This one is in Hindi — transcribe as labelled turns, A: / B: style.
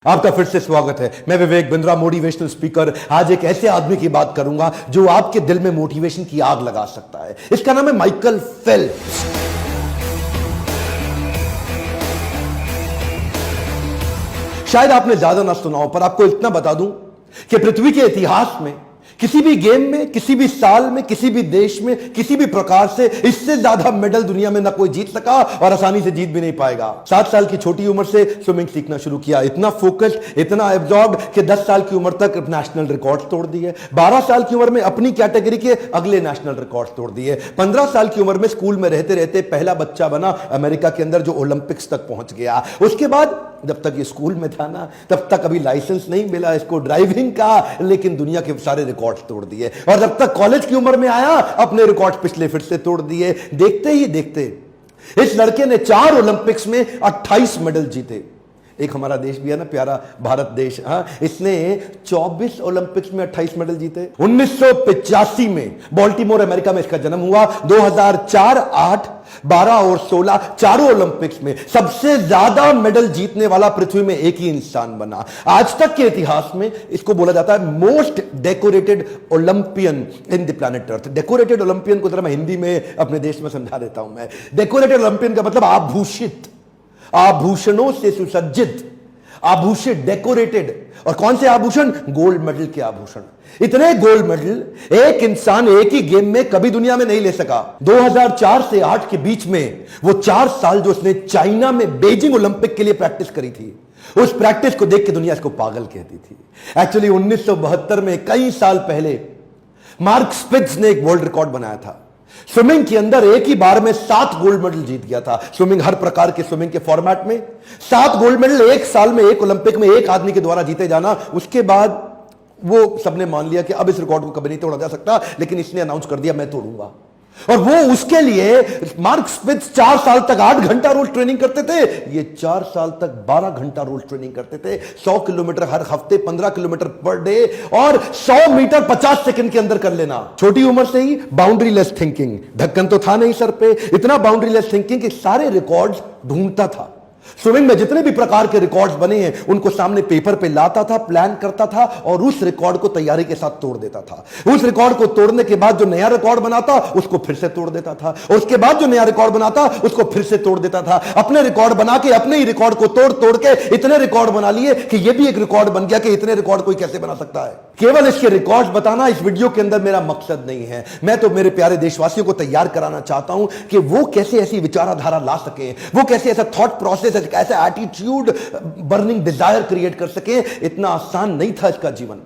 A: आपका फिर से स्वागत है। मैं विवेक बिंद्रा, मोटिवेशनल स्पीकर। आज एक ऐसे आदमी की बात करूंगा जो आपके दिल में मोटिवेशन की आग लगा सकता है। इसका नाम है माइकल फेल्प्स। शायद आपने ज्यादा ना सुना हो, पर आपको इतना बता दूं कि पृथ्वी के इतिहास में किसी भी गेम में, किसी भी साल में, किसी भी देश में, किसी भी प्रकार से इससे ज्यादा मेडल दुनिया में ना कोई जीत सका और आसानी से जीत भी नहीं पाएगा। 7 साल की छोटी उम्र से स्विमिंग सीखना शुरू किया, इतना फोकस्ड, इतना एब्जॉर्ब कि 10 साल की उम्र तक नेशनल रिकॉर्ड तोड़ दिए। 12 साल की उम्र में अपनी कैटेगरी के अगले नेशनल रिकॉर्ड तोड़ दिए। 15 साल की उम्र में स्कूल में रहते रहते पहला बच्चा बना अमेरिका के अंदर जो ओलंपिक्स तक पहुंच गया। उसके बाद जब तक ये स्कूल में था ना, तब तक अभी लाइसेंस नहीं मिला इसको ड्राइविंग का, लेकिन दुनिया के सारे रिकॉर्ड तोड़ दिए। और जब तक कॉलेज की उम्र में आया, अपने रिकॉर्ड पिछले फिर से तोड़ दिए। देखते ही देखते इस लड़के ने 4 ओलंपिक्स में 28 मेडल जीते। एक हमारा देश भी है ना, प्यारा भारत देश, हाँ, इसने 24 ओलंपिक्स में 28 मेडल जीते। 1985 में बाल्टीमोर अमेरिका में इसका जन्म हुआ। 2004, 8, 12 और 16 चारों ओलंपिक्स में सबसे ज्यादा मेडल जीतने वाला पृथ्वी में एक ही इंसान बना। आज तक के इतिहास में इसको बोला जाता है most decorated Olympian in the planet earth. Decorated Olympian को जरा मैं हिंदी में अपने देश में समझा देता हूं। मैं डेकोरेटेड ओलंपियन का मतलब आभूषित, आभूषणों से सुसज्जित, आभूषित, डेकोरेटेड। और कौन से आभूषण? गोल्ड मेडल के आभूषण। इतने गोल्ड मेडल एक इंसान एक ही गेम में कभी दुनिया में नहीं ले सका। 2004 से 8 के बीच में वो 4 साल जो उसने चाइना में बेजिंग ओलंपिक के लिए प्रैक्टिस करी थी, उस प्रैक्टिस को देख के दुनिया इसको पागल कहती थी। एक्चुअली 1972 में, कई साल पहले, मार्क स्पिट्ज ने एक वर्ल्ड रिकॉर्ड बनाया था। स्विमिंग के अंदर एक ही बार में 7 गोल्ड मेडल जीत गया था। स्विमिंग, हर प्रकार के स्विमिंग के फॉर्मेट में 7 गोल्ड मेडल एक साल में, एक ओलंपिक में एक आदमी के द्वारा जीते जाना। उसके बाद वो सबने मान लिया कि अब इस रिकॉर्ड को कभी नहीं तोड़ा जा सकता, लेकिन इसने अनाउंस कर दिया मैं तोड़ूंगा। और वो उसके लिए मार्क स्पिट्ज 4 साल तक 8 घंटा रोज ट्रेनिंग करते थे। ये 4 साल तक 12 घंटा रोज ट्रेनिंग करते थे। 100 किलोमीटर हर हफ्ते, 15 किलोमीटर पर डे, और 100 मीटर 50 सेकंड के अंदर कर लेना। छोटी उम्र से ही बाउंड्री लेस थिंकिंग, ढक्कन तो था नहीं सर पे, इतना बाउंड्री लेस थिंकिंग कि सारे रिकॉर्ड्स ढूंढता था। स्विमिंग में जितने भी प्रकार के रिकॉर्ड्स बने हैं उनको सामने पेपर पे लाता था, प्लान करता था और उस रिकॉर्ड को तैयारी के साथ तोड़ देता था। उस रिकॉर्ड को तोड़ने के बाद जो नया रिकॉर्ड बनाता उसको फिर से तोड़ देता था, और उसके बाद जो नया रिकॉर्ड बनाता उसको फिर से तोड़ देता था। अपने रिकॉर्ड बना के अपने ही रिकॉर्ड को तोड़ तोड़ के इतने रिकॉर्ड बना लिए कि यह भी एक रिकॉर्ड बन गया कि इतने रिकॉर्ड कोई कैसे बना सकता है। केवल इसके रिकॉर्ड्स बताना इस वीडियो के अंदर मेरा मकसद नहीं है। मैं तो मेरे प्यारे देशवासियों को तैयार कराना चाहता हूं कि वो कैसे ऐसी विचारधारा ला सके, वो कैसे ऐसा थॉट प्रोसेस, ऐसा एटीट्यूड, बर्निंग डिजायर क्रिएट कर सके। इतना आसान नहीं था इसका जीवन।